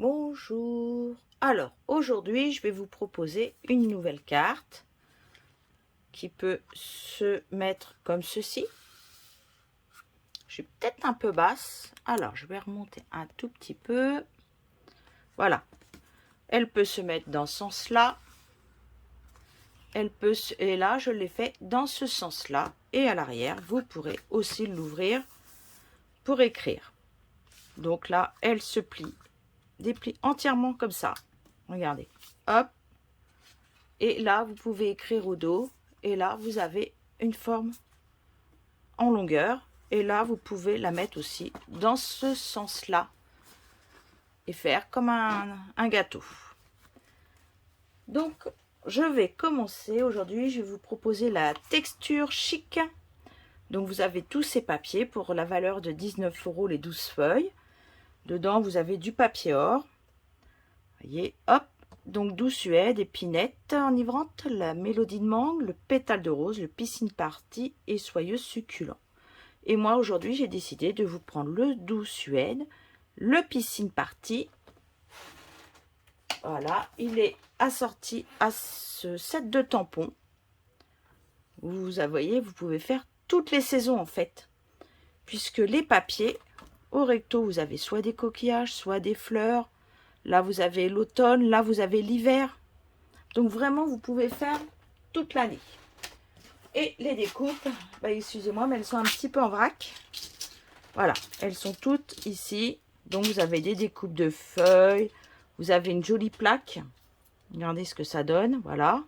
Bonjour. Alors, aujourd'hui, je vais vous proposer une nouvelle carte qui peut se mettre comme ceci. Je suis peut-être un peu basse. Alors, je vais remonter un tout petit peu. Voilà. Elle peut se mettre dans ce sens-là. Et là, je l'ai fait dans ce sens-là. Et à l'arrière, vous pourrez aussi l'ouvrir pour écrire. Donc là, elle se plie, déplie entièrement comme ça. Regardez. Hop. Et là, vous pouvez écrire au dos. Et là, vous avez une forme en longueur. Et là, vous pouvez la mettre aussi dans ce sens-là. Et faire comme un gâteau. Donc, je vais commencer. Aujourd'hui, je vais vous proposer la texture chic. Donc, vous avez tous ces papiers pour la valeur de 19 € les 12 feuilles. Dedans, vous avez du papier or. Voyez, hop. Donc, douce suède, épinette enivrante, la mélodie de mangue, le pétale de rose, le piscine party et soyeux succulent. Et moi, aujourd'hui, j'ai décidé de vous prendre le douce suède, le piscine party. Voilà, il est assorti à ce set de tampons. Vous voyez, vous pouvez faire toutes les saisons en fait. Puisque les papiers, au recto, vous avez soit des coquillages, soit des fleurs. Là, vous avez l'automne, là, vous avez l'hiver. Donc, vraiment, vous pouvez faire toute l'année. Et les découpes, bah, excusez-moi, mais elles sont un petit peu en vrac. Voilà, elles sont toutes ici. Donc, vous avez des découpes de feuilles. Vous avez une jolie plaque. Regardez ce que ça donne, voilà.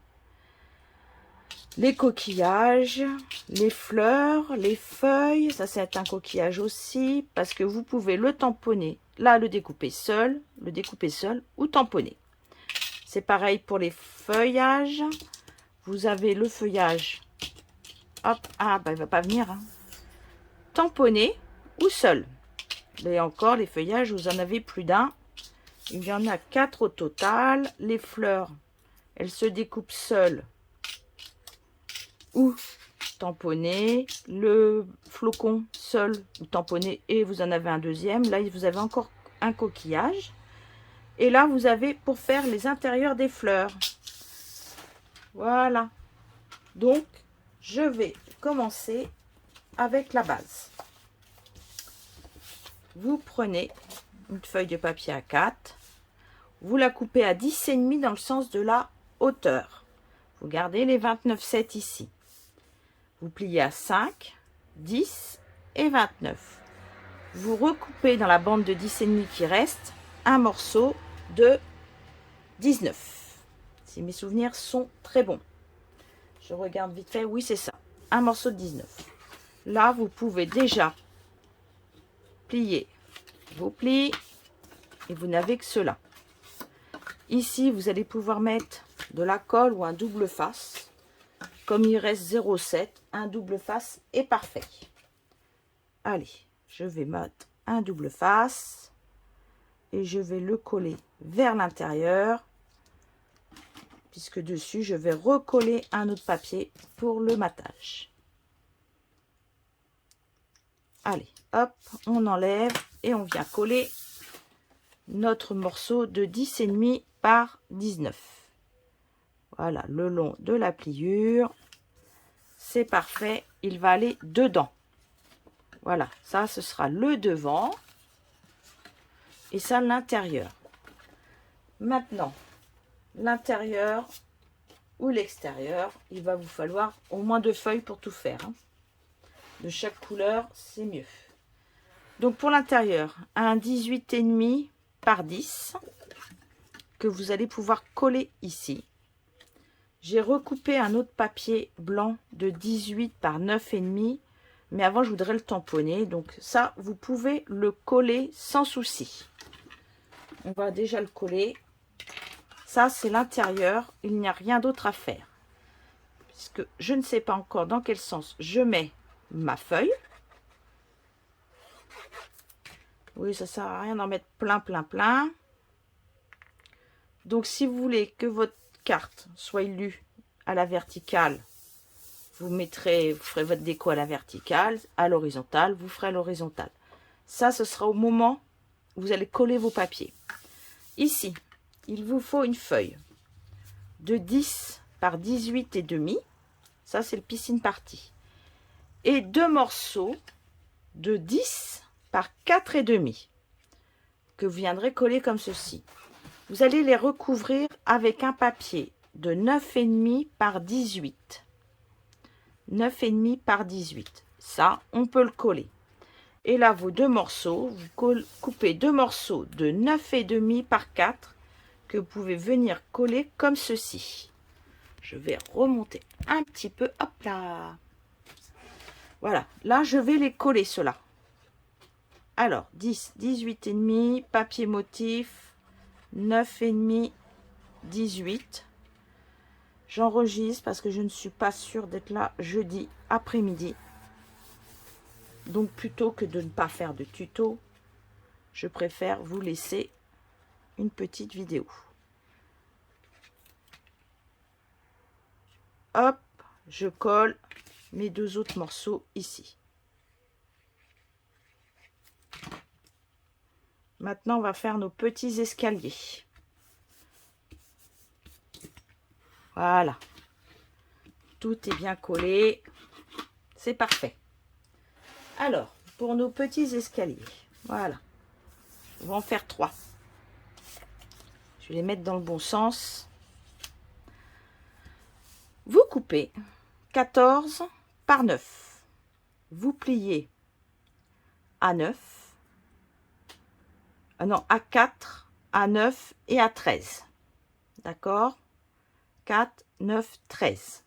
Les coquillages, les fleurs, les feuilles. Ça, c'est un coquillage aussi. Parce que vous pouvez le tamponner. Là, le découper seul ou tamponner. C'est pareil pour les feuillages. Vous avez le feuillage. Hop, ah, bah, il va pas venir. Hein. Tamponné ou seul. Et encore, les feuillages, vous en avez plus d'un. Il y en a 4 au total. Les fleurs, elles se découpent seules ou tamponnées. Le flocon seul ou tamponné et vous en avez un deuxième. Là, vous avez encore un coquillage. Et là, vous avez pour faire les intérieurs des fleurs. Voilà. Donc, je vais commencer avec la base. Vous prenez une feuille de papier A4. Vous la coupez à 10,5 dans le sens de la hauteur. Vous gardez les 29,7 ici. Vous pliez à 5, 10 et 29. Vous recoupez dans la bande de 10,5 qui reste un morceau de 19. Si mes souvenirs sont très bons. Je regarde vite fait. Oui, c'est ça. Un morceau de 19. Là, vous pouvez déjà plier vos plis et vous n'avez que cela. Ici, vous allez pouvoir mettre de la colle ou un double face. Comme il reste 0,7, un double face est parfait. Allez, je vais mettre un double face et je vais le coller vers l'intérieur. Puisque dessus, je vais recoller un autre papier pour le matage. Allez, hop, on enlève et on vient coller notre morceau de 10,5 par 19. Voilà, le long de la pliure. C'est parfait, il va aller dedans. Voilà, ça, ce sera le devant. Et ça, l'intérieur. Maintenant, l'intérieur ou l'extérieur, il va vous falloir au moins 2 feuilles pour tout faire. Hein. De chaque couleur, c'est mieux. Donc, pour l'intérieur, un 18,5 par 10 que vous allez pouvoir coller ici. J'ai recoupé un autre papier blanc de 18 par 9,5. Mais avant, je voudrais le tamponner. Donc ça, vous pouvez le coller sans souci. On va déjà le coller. Ça, c'est l'intérieur. Il n'y a rien d'autre à faire. Puisque je ne sais pas encore dans quel sens je mets ma feuille. Oui, ça ne sert à rien d'en mettre plein, plein, plein. Donc, si vous voulez que votre carte soit lue à la verticale, vous ferez votre déco à la verticale, à l'horizontale, vous ferez à l'horizontale. Ça, ce sera au moment où vous allez coller vos papiers. Ici, il vous faut une feuille de 10 par 18 et demi. Ça, c'est le piscine party. Et 2 morceaux de 10 par 4 et demi que vous viendrez coller comme ceci. Vous allez les recouvrir avec un papier de 9,5 par 18. 9,5 par 18. Ça, on peut le coller. Et là, vos 2 morceaux, vous coupez 2 morceaux de 9,5 par 4 que vous pouvez venir coller comme ceci. Je vais remonter un petit peu. Hop là. Voilà. Là, je vais les coller, ceux-là. Alors, 10, 18,5, papier motif, 9,5, 18. J'enregistre parce que je ne suis pas sûre d'être là jeudi après-midi. Donc, plutôt que de ne pas faire de tuto, je préfère vous laisser une petite vidéo. Hop, je colle mes 2 autres morceaux ici. Maintenant, on va faire nos petits escaliers. Voilà. Tout est bien collé. C'est parfait. Alors, pour nos petits escaliers, voilà. On va en faire 3. Je vais les mettre dans le bon sens. Vous coupez 14 par 9. Vous pliez à 9. Ah non, à 4, à 9 et à 13. D'accord? 4, 9, 13.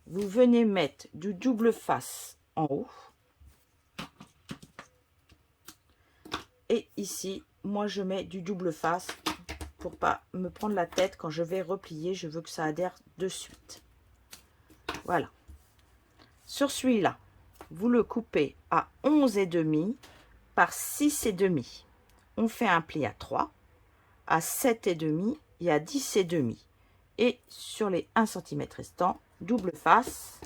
Vous venez mettre du double face en haut. Et ici, moi, je mets du double face pour pas me prendre la tête quand je vais replier. Je veux que ça adhère de suite. Voilà. Sur celui-là, vous le coupez à 11,5 par 6,5. On fait un pli à 3, à 7,5 et à 10,5. Et sur les 1 cm restants, double face.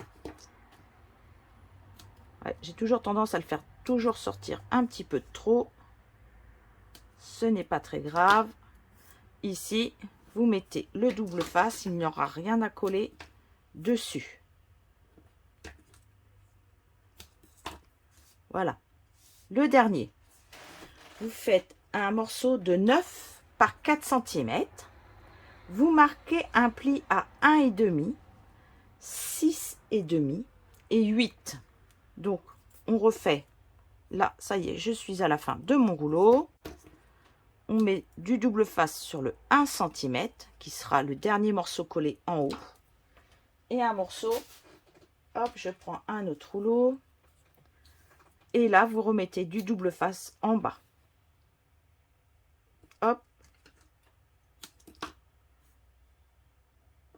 Ouais, j'ai toujours tendance à le faire toujours sortir un petit peu de trop. Ce n'est pas très grave. Ici, vous mettez le double face. Il n'y aura rien à coller dessus. Voilà. Le dernier. Vous faites un morceau de 9 par 4 cm. Vous marquez un pli à 1,5, 6,5 et 8. Donc, on refait. Là, ça y est, je suis à la fin de mon rouleau. On met du double face sur le 1 cm, qui sera le dernier morceau collé en haut. Et un morceau, hop, je prends un autre rouleau. Et là, vous remettez du double face en bas. Hop.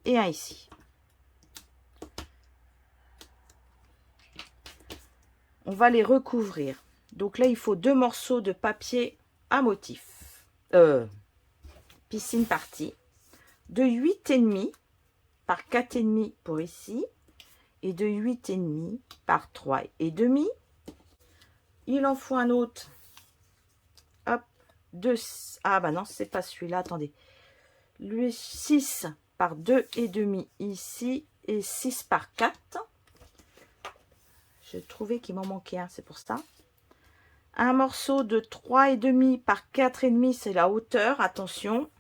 Et un ici. On va les recouvrir. Donc là, il faut 2 morceaux de papier à motif. Piscine party. De 8,5 par 4,5 pour ici. Et de 8,5 par 3,5. Il en faut un autre. Hop. Ah bah non, c'est pas celui-là. Attendez. Le 6 par 2,5 ici. Et 6 par 4. Je trouvais qu'il m'en manquait un, c'est pour ça. Un morceau de 3,5 par 4,5, c'est la hauteur, attention.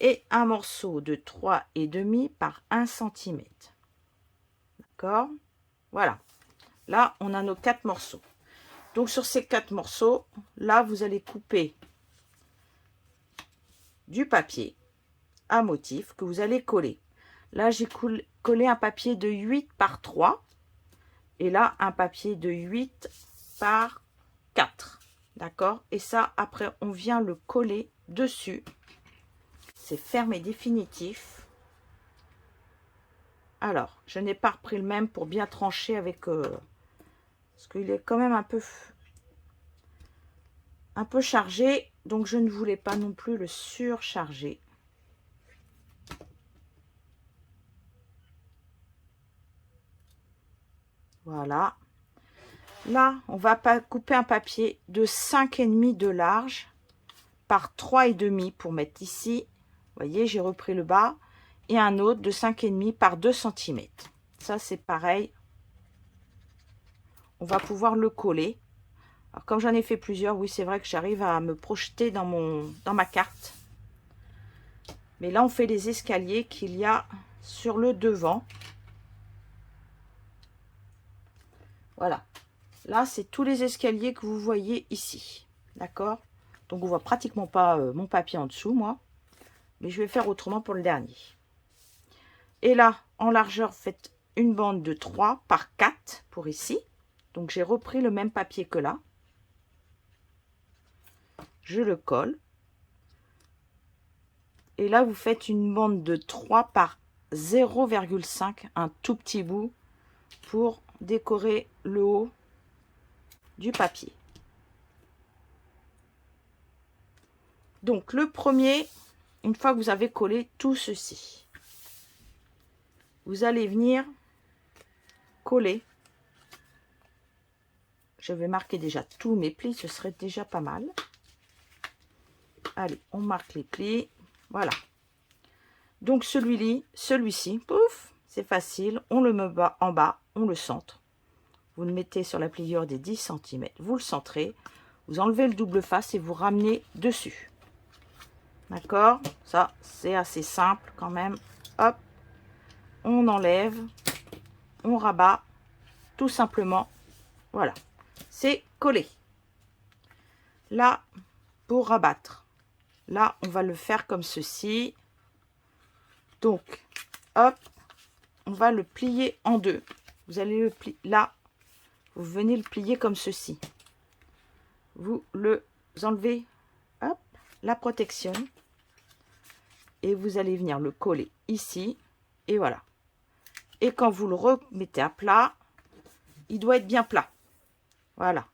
Et un morceau de 3,5 par 1 cm. D'accord? Voilà. Là, on a nos 4 morceaux. Donc, sur ces 4 morceaux, là, vous allez couper du papier à motif que vous allez coller. Là, j'ai collé un papier de 8 par 3. Et là, un papier de 8 par 4. D'accord? Et ça, après, on vient le coller dessus. C'est fermé définitif. Alors, je n'ai pas repris le même pour bien trancher avec... parce qu'il est quand même un peu chargé. Donc, je ne voulais pas non plus le surcharger. Voilà. Là, on va couper un papier de 5,5 de large par 3,5 pour mettre ici. Vous voyez, j'ai repris le bas. Et un autre de 5,5 par 2 cm. Ça, c'est pareil. On va pouvoir le coller. Alors, comme j'en ai fait plusieurs, oui, c'est vrai que j'arrive à me projeter dans ma carte. Mais là, on fait les escaliers qu'il y a sur le devant. Voilà. Là, c'est tous les escaliers que vous voyez ici. D'accord? Donc, on voit pratiquement pas mon papier en dessous, moi. Mais je vais faire autrement pour le dernier. Et là, en largeur, faites une bande de 3 par 4 pour ici. Donc, j'ai repris le même papier que là. Je le colle. Et là, vous faites une bande de 3 par 0,5, un tout petit bout pour décorer le haut du papier. Donc, le premier, une fois que vous avez collé tout ceci, vous allez venir coller. Je vais marquer déjà tous mes plis, ce serait déjà pas mal. Allez, on marque les plis. Voilà. Donc celui-ci, pouf, c'est facile. On le met en bas, on le centre. Vous le mettez sur la pliure des 10 cm. Vous le centrez. Vous enlevez le double face et vous ramenez dessus. D'accord? Ça, c'est assez simple quand même. Hop. On enlève. On rabat. Tout simplement. Voilà. C'est collé. Là, pour rabattre. Là, on va le faire comme ceci. Donc, hop, on va le plier en deux. Vous allez le plier là. Vous venez le plier comme ceci. Vous le enlevez, hop, la protection. Et vous allez venir le coller ici. Et voilà. Et quand vous le remettez à plat, il doit être bien plat. Voilà.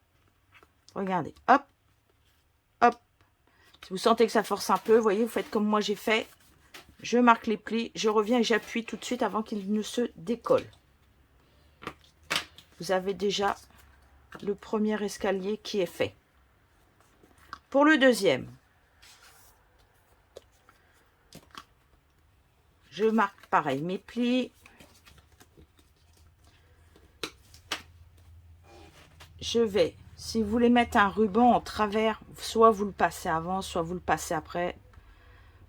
Regardez, hop, hop. Si vous sentez que ça force un peu, vous voyez, vous faites comme moi j'ai fait. Je marque les plis, je reviens et j'appuie tout de suite avant qu'il ne se décolle. Vous avez déjà le premier escalier qui est fait. Pour le deuxième, je marque pareil mes plis. Je vais, si vous voulez mettre un ruban en travers, soit vous le passez avant, soit vous le passez après.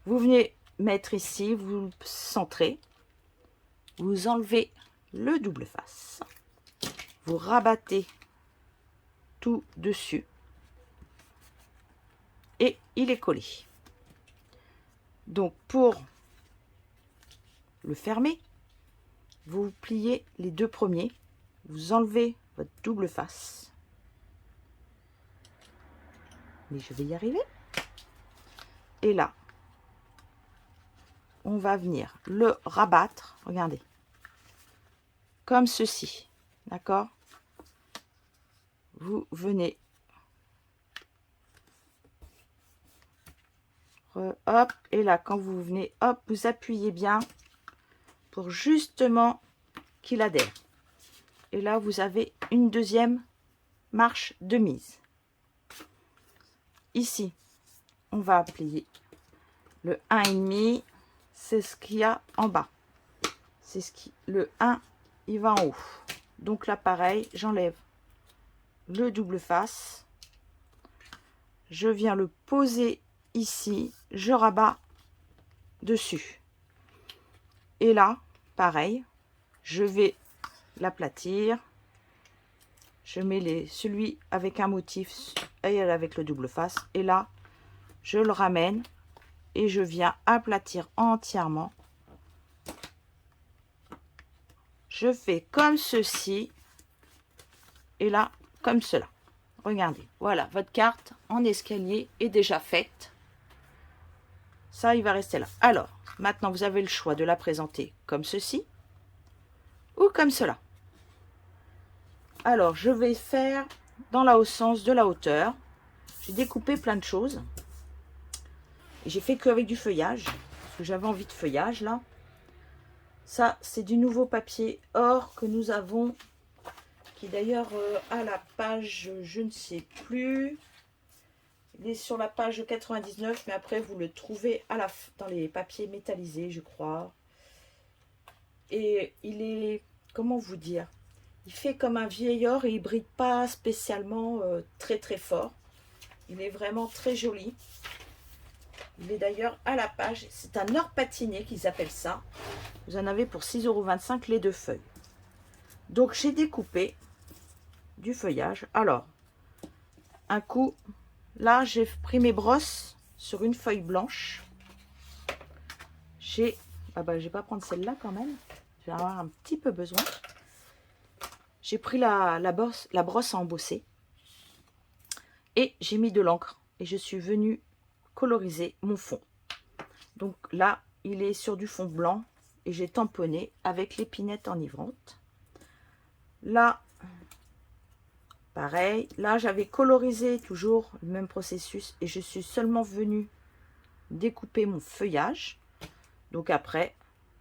Vous venez mettre ici, vous le centrez, vous enlevez le double face, vous rabattez tout dessus et il est collé. Donc pour le fermer, vous pliez les deux premiers, vous enlevez votre double face. Mais je vais y arriver. Et là, on va venir le rabattre, regardez, comme ceci, d'accord? Vous venez, hop, et là, quand vous venez, hop, vous appuyez bien pour justement qu'il adhère. Et là, vous avez une deuxième marche de mise. Ici, on va plier le 1,5. C'est ce qu'il y a en bas. C'est ce qui, le 1, il va en haut. Donc là, pareil, j'enlève le double face. Je viens le poser ici. Je rabats dessus. Et là, pareil, je vais l'aplatir. Je mets celui avec un motif et avec le double face. Et là, je le ramène et je viens aplatir entièrement. Je fais comme ceci. Et là, comme cela. Regardez, voilà, votre carte en escalier est déjà faite. Ça, il va rester là. Alors, maintenant, vous avez le choix de la présenter comme ceci ou comme cela. Alors, je vais faire dans le sens de la hauteur. J'ai découpé plein de choses. Et j'ai fait qu'avec du feuillage, parce que j'avais envie de feuillage, là. Ça, c'est du nouveau papier or que nous avons, qui d'ailleurs à la page, je ne sais plus. Il est sur la page 99, mais après vous le trouvez dans les papiers métallisés, je crois. Et il est, comment vous dire, il fait comme un vieil or et il brille pas spécialement très très fort. Il est vraiment très joli. Il est d'ailleurs à la page. C'est un or patiné qu'ils appellent ça. Vous en avez pour 6,25 € les 2 feuilles. Donc j'ai découpé du feuillage. Alors, un coup, là j'ai pris mes brosses sur une feuille blanche. Je vais pas prendre celle-là quand même. Je vais avoir un petit peu besoin. J'ai pris la brosse à embosser. Et j'ai mis de l'encre. Et je suis venue coloriser mon fond. Donc là, il est sur du fond blanc. Et j'ai tamponné avec l'épinette enivrante. Là, pareil. Là, j'avais colorisé toujours le même processus. Et je suis seulement venue découper mon feuillage. Donc après,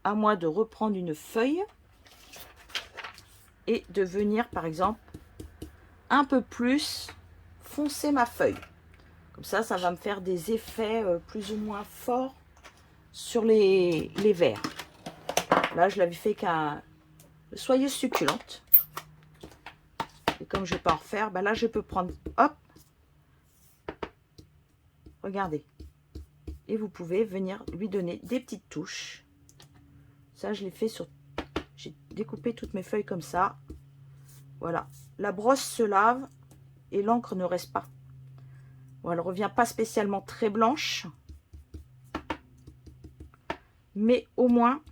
à moi de reprendre une feuille et de venir, par exemple, un peu plus foncer ma feuille. Comme ça va me faire des effets plus ou moins forts sur les verres. Là, je l'avais fait qu'un soyeuse succulente. Et comme je ne vais pas en refaire, là, je peux prendre, hop, regardez. Et vous pouvez venir lui donner des petites touches. Ça, je l'ai fait sur... J'ai découpé toutes mes feuilles comme ça. Voilà. La brosse se lave et l'encre ne reste pas. Bon, elle ne revient pas spécialement très blanche. Mais au moins,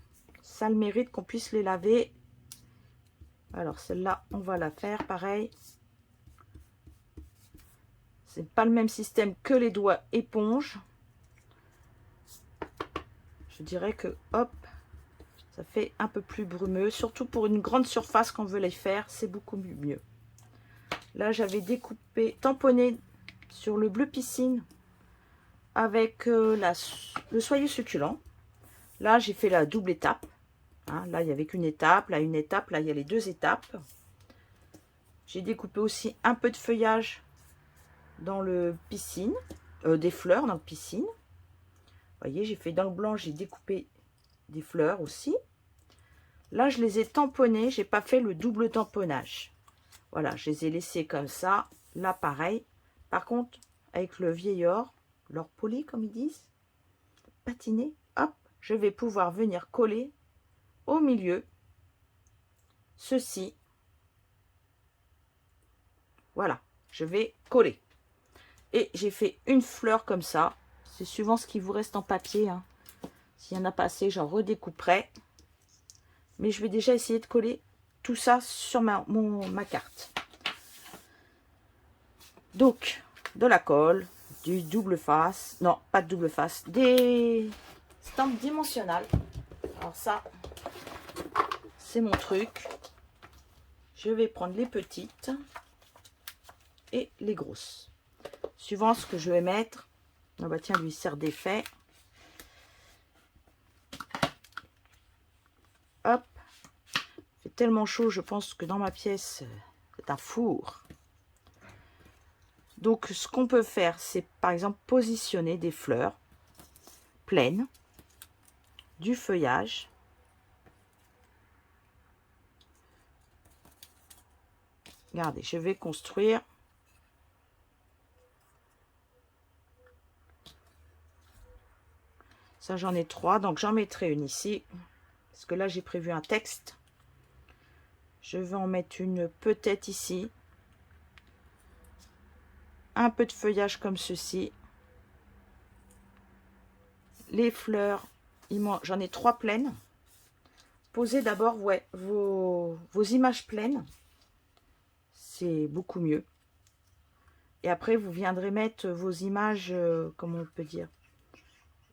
ça a le mérite qu'on puisse les laver. Alors, celle-là, on va la faire pareil. C'est pas le même système que les doigts éponge. Je dirais que, hop, ça fait un peu plus brumeux. Surtout pour une grande surface qu'on veut les faire, c'est beaucoup mieux. Là, j'avais découpé, tamponné sur le bleu piscine avec le soyeux succulent. Là, j'ai fait la double étape. Hein, là, il n'y avait qu'une étape. Là, une étape. Là, il y a les 2 étapes. J'ai découpé aussi un peu de feuillage dans le piscine. Des fleurs dans le piscine. Vous voyez, j'ai fait dans le blanc, j'ai découpé des fleurs aussi. Là, je les ai tamponnés. J'ai pas fait le double tamponnage. Voilà, je les ai laissés comme ça. Là, pareil. Par contre, avec le vieil or, l'or poli, comme ils disent, patiné, hop, je vais pouvoir venir coller au milieu ceci. Voilà, je vais coller. Et j'ai fait une fleur comme ça. C'est suivant ce qui vous reste en papier. Hein. S'il y en a pas assez, j'en redécouperai. Mais je vais déjà essayer de coller tout ça sur ma carte. Donc, de la colle, du double face. Non, pas de double face. Des stampes dimensionnelles. Alors ça, c'est mon truc. Je vais prendre les petites et les grosses. Suivant ce que je vais mettre. Ah bah tiens, lui sert d'effet. Hop. Il fait tellement chaud, je pense que dans ma pièce, c'est un four. Donc, ce qu'on peut faire, c'est par exemple positionner des fleurs pleines, du feuillage. Regardez, je vais construire. Ça, j'en ai 3, donc j'en mettrai une ici. Parce que là, j'ai prévu un texte. Je vais en mettre une peut-être ici. Un peu de feuillage comme ceci. Les fleurs, j'en ai 3 pleines. Posez d'abord vos images pleines. C'est beaucoup mieux. Et après, vous viendrez mettre vos images, comment on peut dire,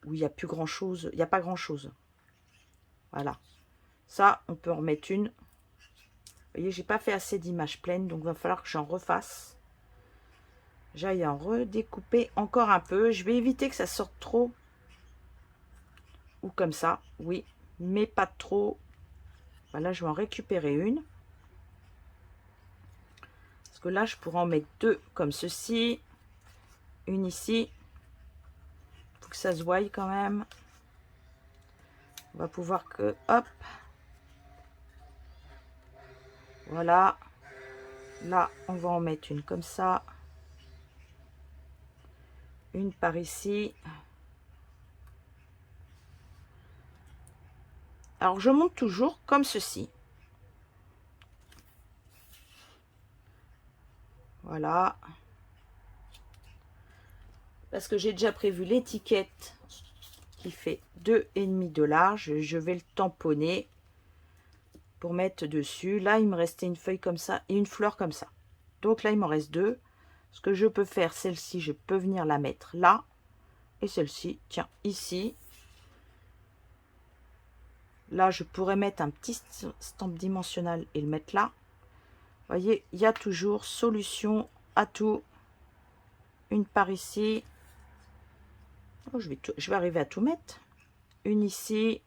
où il n'y a plus grand chose. Il n'y a pas grand chose. Voilà. Ça, on peut en mettre une. Vous voyez, j'ai pas fait assez d'images pleines, donc il va falloir que j'en refasse. J'aille en redécouper encore un peu. Je vais éviter que ça sorte trop. Ou comme ça, oui. Mais pas trop. Voilà, je vais en récupérer une. Parce que là, je pourrais en mettre 2 comme ceci. une ici. Faut que ça se voie quand même. On va pouvoir que, hop, voilà. Là, on va en mettre une comme ça. Une par ici. Alors, je monte toujours comme ceci. Voilà. Parce que j'ai déjà prévu l'étiquette qui fait 2,5 de large. Je vais le tamponner pour mettre dessus. Là, il me restait une feuille comme ça et une fleur comme ça. Donc là, il m'en reste 2. Ce que je peux faire, celle-ci, je peux venir la mettre là. Et celle-ci, tiens, ici. Là, je pourrais mettre un petit stamp dimensionnel et le mettre là. Vous voyez, il y a toujours solution à tout. Une par ici. Oh, je vais arriver à tout mettre. Une ici.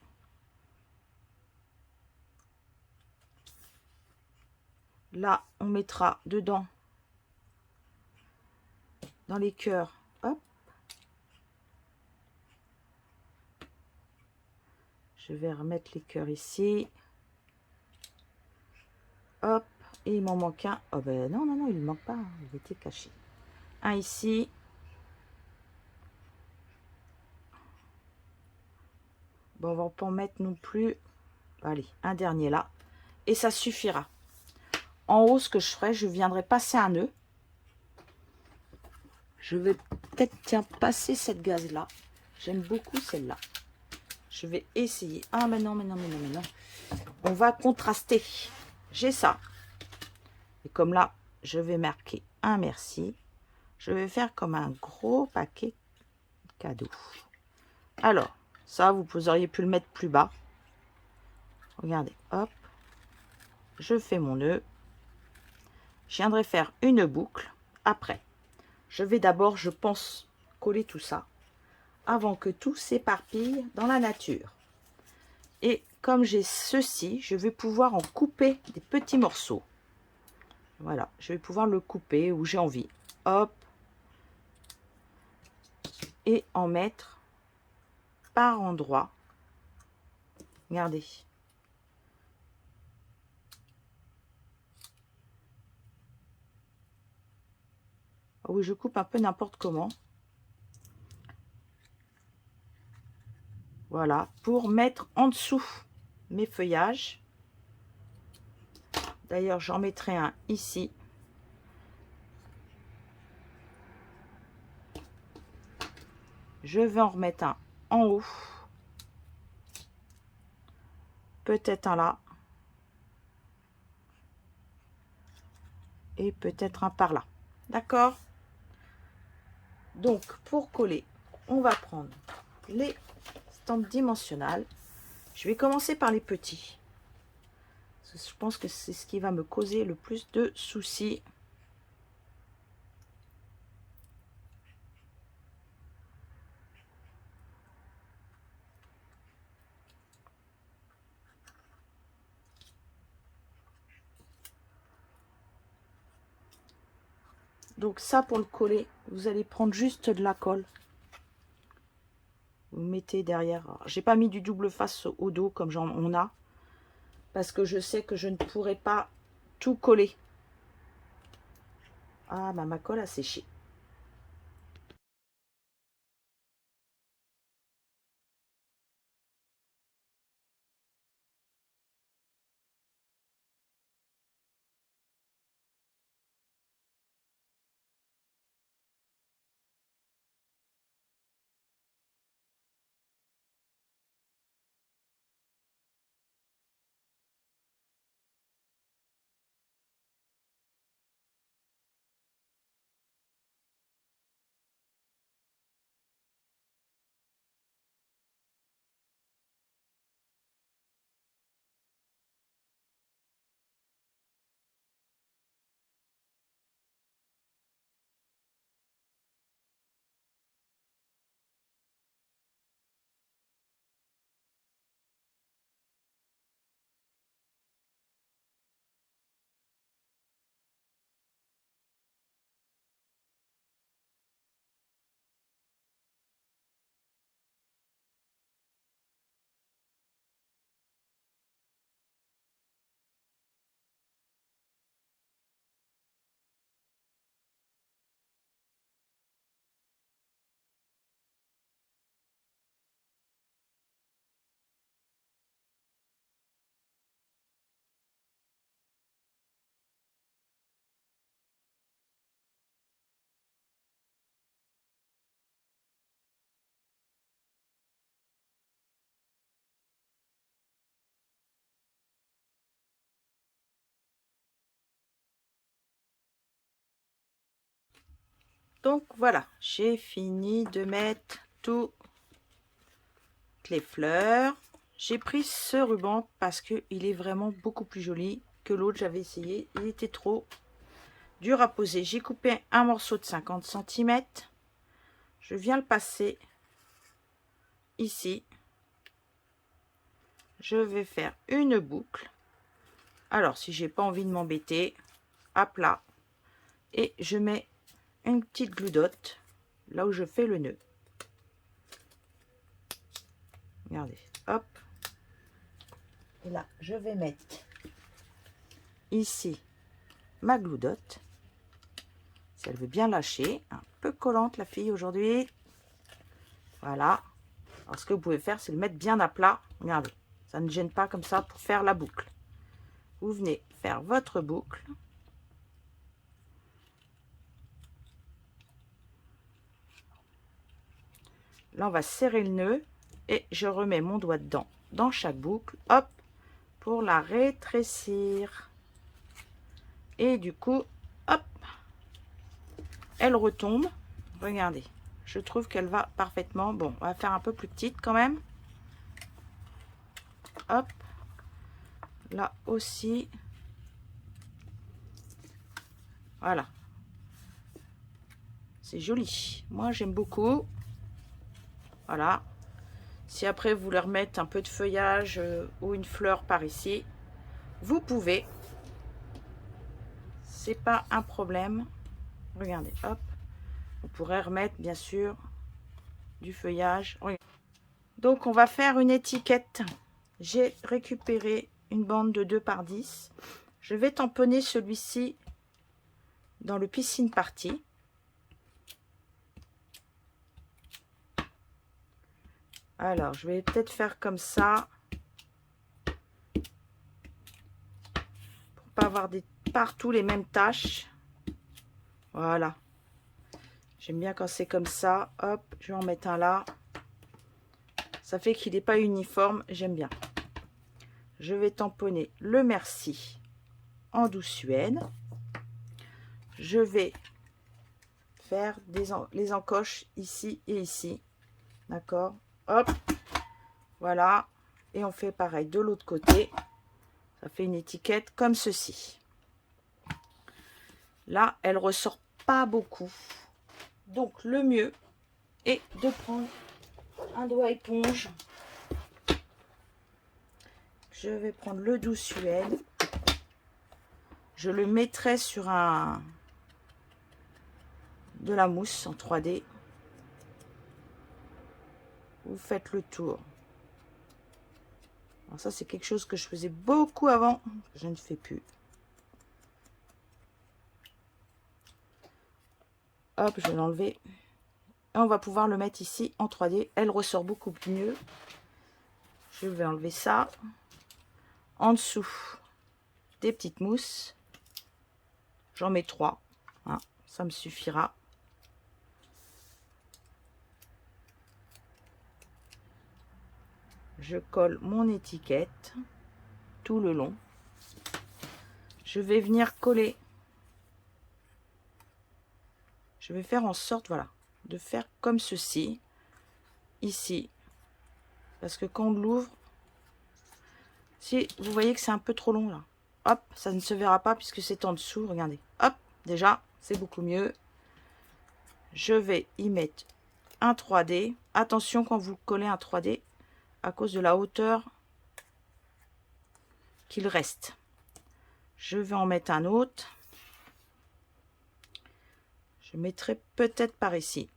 Là, on mettra dedans, dans les cœurs. Hop. Je vais remettre les cœurs ici. Hop. Et il m'en manque un. Oh ben non, non, non, il ne manque pas. Il était caché. Un ici. Bon, on va pas en mettre non plus. Allez, un dernier là. Et ça suffira. En haut, ce que je ferai, je viendrai passer un nœud. Je vais peut-être, tiens, passer cette gaze là. J'aime beaucoup celle-là. Je vais essayer. Ah, mais non, mais non, mais non, mais non. On va contraster. J'ai ça. Et comme là, je vais marquer un merci. Je vais faire comme un gros paquet cadeau. Alors, ça, vous auriez pu le mettre plus bas. Regardez, hop. Je fais mon nœud. Je viendrai faire une boucle. Après, je vais d'abord, je pense, coller tout ça avant que tout s'éparpille dans la nature. Et comme j'ai ceci, je vais pouvoir en couper des petits morceaux. Voilà, je vais pouvoir le couper où j'ai envie. Hop. Et en mettre par endroits. Regardez. Ah oui, je coupe un peu n'importe comment. Voilà, pour mettre en dessous mes feuillages. D'ailleurs, j'en mettrai un ici. Je vais en remettre un en haut. Peut-être un là. Et peut-être un par là. D'accord? Donc, pour coller, on va prendre les estampes dimensionnelles. Je vais commencer par les petits. Je pense que c'est ce qui va me causer le plus de soucis. Donc ça, pour le coller, vous allez prendre juste de la colle. Vous mettez derrière. J'ai pas mis du double face au dos comme on a. Parce que je sais que je ne pourrai pas tout coller. Ah, bah ma colle a séché. Donc voilà, j'ai fini de mettre toutes les fleurs. J'ai pris ce ruban parce qu'il est vraiment beaucoup plus joli que l'autre. J'avais essayé, il était trop dur à poser. J'ai coupé un morceau de 50 cm. Je viens le passer ici. Je vais faire une boucle. Alors, si j'ai pas envie de m'embêter, à plat. Et je mets une petite gloudotte là où je fais le nœud. Regardez, hop. Et là, je vais mettre ici ma gloudotte. Si elle veut bien lâcher, un peu collante la fille aujourd'hui. Voilà. Alors ce que vous pouvez faire, c'est le mettre bien à plat. Regardez, ça ne gêne pas comme ça pour faire la boucle. Vous venez faire votre boucle. Là, on va serrer le nœud et je remets mon doigt dedans, dans chaque boucle, hop, pour la rétrécir. Et du coup, hop, elle retombe. Regardez, je trouve qu'elle va parfaitement. Bon, on va faire un peu plus petite quand même. Hop, là aussi. Voilà. C'est joli. Moi, j'aime beaucoup. Voilà. Si après, vous leur mettez un peu de feuillage ou une fleur par ici, vous pouvez. C'est pas un problème. Regardez, hop. On pourrait remettre, bien sûr, du feuillage. Donc, on va faire une étiquette. J'ai récupéré une bande de 2 par 10. Je vais tamponner celui-ci dans le piscine party. Alors, je vais peut-être faire comme ça. Pour pas avoir partout les mêmes taches. Voilà. J'aime bien quand c'est comme ça. Hop, je vais en mettre un là. Ça fait qu'il n'est pas uniforme. J'aime bien. Je vais tamponner le merci en douce suède. Je vais faire les encoches ici et ici. D'accord? Hop. Voilà. Et on fait pareil de l'autre côté. Ça fait une étiquette comme ceci. Là, elle ressort pas beaucoup. Donc, le mieux est de prendre un doigt éponge. Je vais prendre le douce suède. Je le mettrai sur de la mousse en 3D. Vous faites le tour. Alors ça, c'est quelque chose que je faisais beaucoup avant. Je ne fais plus. Hop, je vais l'enlever. Et on va pouvoir le mettre ici en 3D. Elle ressort beaucoup mieux. Je vais enlever ça. En dessous, des petites mousses. J'en mets 3. Hein, ça me suffira. Je colle mon étiquette tout le long. Je vais venir coller. Je vais faire en sorte, voilà, de faire comme ceci, ici. Parce que quand on l'ouvre, si vous voyez que c'est un peu trop long là, hop, ça ne se verra pas puisque c'est en dessous, regardez. Hop, déjà, c'est beaucoup mieux. Je vais y mettre un 3D. Attention quand vous collez un 3D, à cause de la hauteur qu'il reste. Je vais en mettre un autre. Je mettrai peut-être par ici.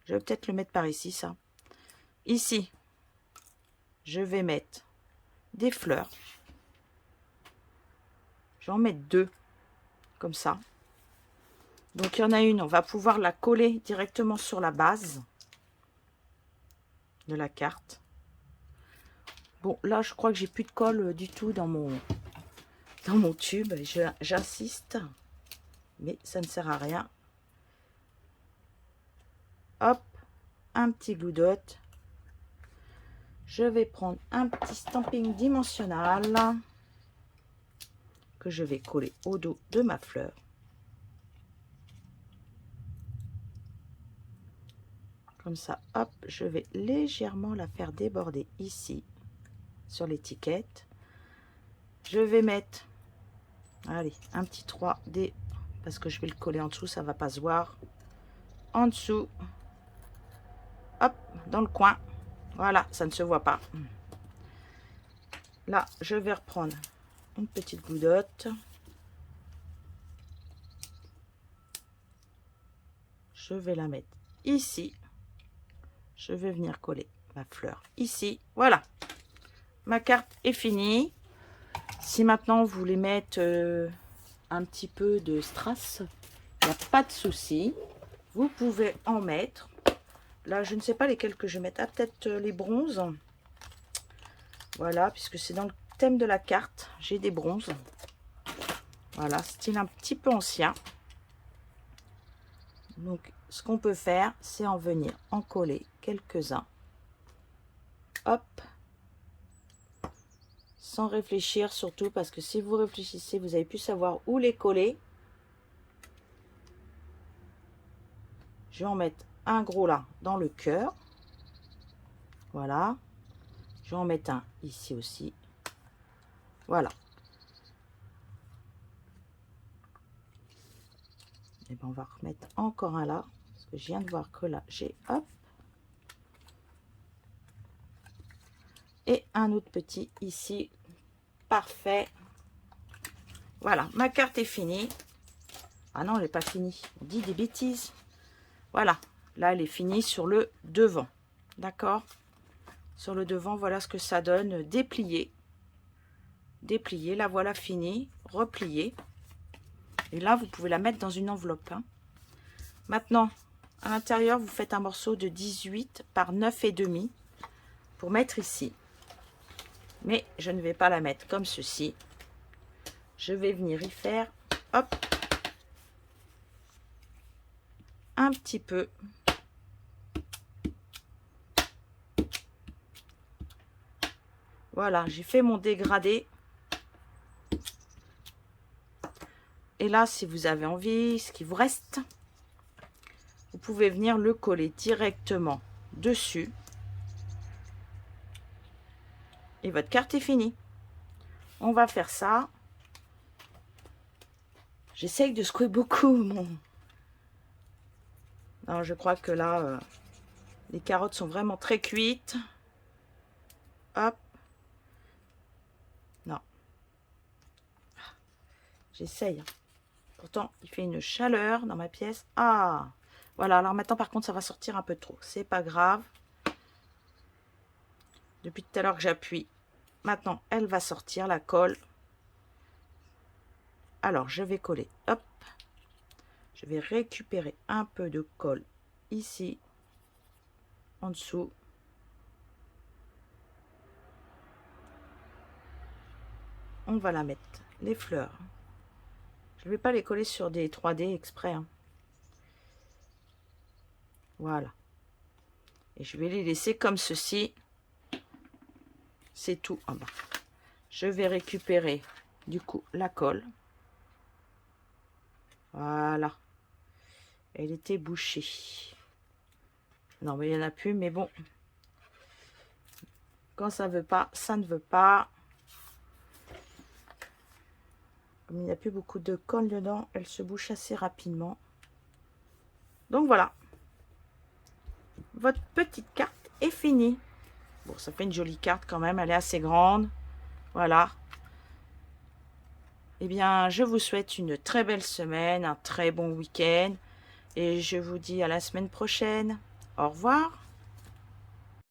Je vais peut-être le mettre par ici, ça. Ici, je vais mettre des fleurs. Je vais en mettre 2, comme ça. Donc, il y en a une, on va pouvoir la coller directement sur la base de la carte. Bon, là, je crois que j'ai plus de colle du tout dans mon tube. J'insiste, mais ça ne sert à rien. Hop, un petit goudotte. Je vais prendre un petit stamping dimensionnel que je vais coller au dos de ma fleur. Comme ça, hop, je vais légèrement la faire déborder ici, sur l'étiquette. Je vais mettre, allez, un petit 3D, parce que je vais le coller en dessous, ça va pas se voir. En dessous, hop, dans le coin. Voilà, ça ne se voit pas. Là, je vais reprendre une petite goudotte. Je vais la mettre ici. Je vais venir coller ma fleur ici. Voilà, ma carte est finie. Si maintenant vous voulez mettre un petit peu de strass, il n'y a pas de souci. Vous pouvez en mettre. Là, je ne sais pas lesquels que je vais mettre. Ah, peut-être les bronzes. Voilà, puisque c'est dans le thème de la carte. J'ai des bronzes. Voilà, style un petit peu ancien. Donc, ce qu'on peut faire, c'est en venir en coller quelques-uns. Hop. Sans réfléchir surtout, parce que si vous réfléchissez, vous avez pu savoir où les coller. Je vais en mettre un gros là, dans le cœur. Voilà. Je vais en mettre un ici aussi. Voilà. Et bien, on va remettre encore un là, parce que je viens de voir que là, j'ai hop. Et un autre petit ici. Parfait. Voilà, ma carte est finie. Ah non, elle n'est pas finie. On dit des bêtises. Voilà, là, elle est finie sur le devant. D'accord? Sur le devant, voilà ce que ça donne. Déplié. Déplié, la voilà finie. Replié. Et là, vous pouvez la mettre dans une enveloppe. Hein. Maintenant, à l'intérieur, vous faites un morceau de 18 par 9,5 pour mettre ici. Mais je ne vais pas la mettre comme ceci. Je vais venir y faire, hop, un petit peu. Voilà, j'ai fait mon dégradé. Et là, si vous avez envie, ce qui vous reste, vous pouvez venir le coller directement dessus. Et votre carte est finie. On va faire ça. J'essaye de secouer beaucoup. Non, je crois que là, les carottes sont vraiment très cuites. Hop. Non. J'essaye. Pourtant, il fait une chaleur dans ma pièce. Ah, voilà. Alors maintenant, par contre, ça va sortir un peu trop. C'est pas grave. Depuis tout à l'heure que j'appuie. Maintenant, elle va sortir, la colle. Alors, je vais coller. Hop. Je vais récupérer un peu de colle ici, en dessous. On va la mettre, les fleurs. Je ne vais pas les coller sur des 3D exprès. Hein. Voilà. Et je vais les laisser comme ceci. C'est tout en bas. Je vais récupérer du coup la colle. Voilà. Elle était bouchée. Non, mais il n'y en a plus, mais bon. Quand ça veut pas, ça ne veut pas. Comme il n'y a plus beaucoup de colle dedans, elle se bouche assez rapidement. Donc voilà. Votre petite carte est finie. Bon, ça fait une jolie carte quand même. Elle est assez grande. Voilà. Eh bien, je vous souhaite une très belle semaine, un très bon week-end. Et je vous dis à la semaine prochaine. Au revoir.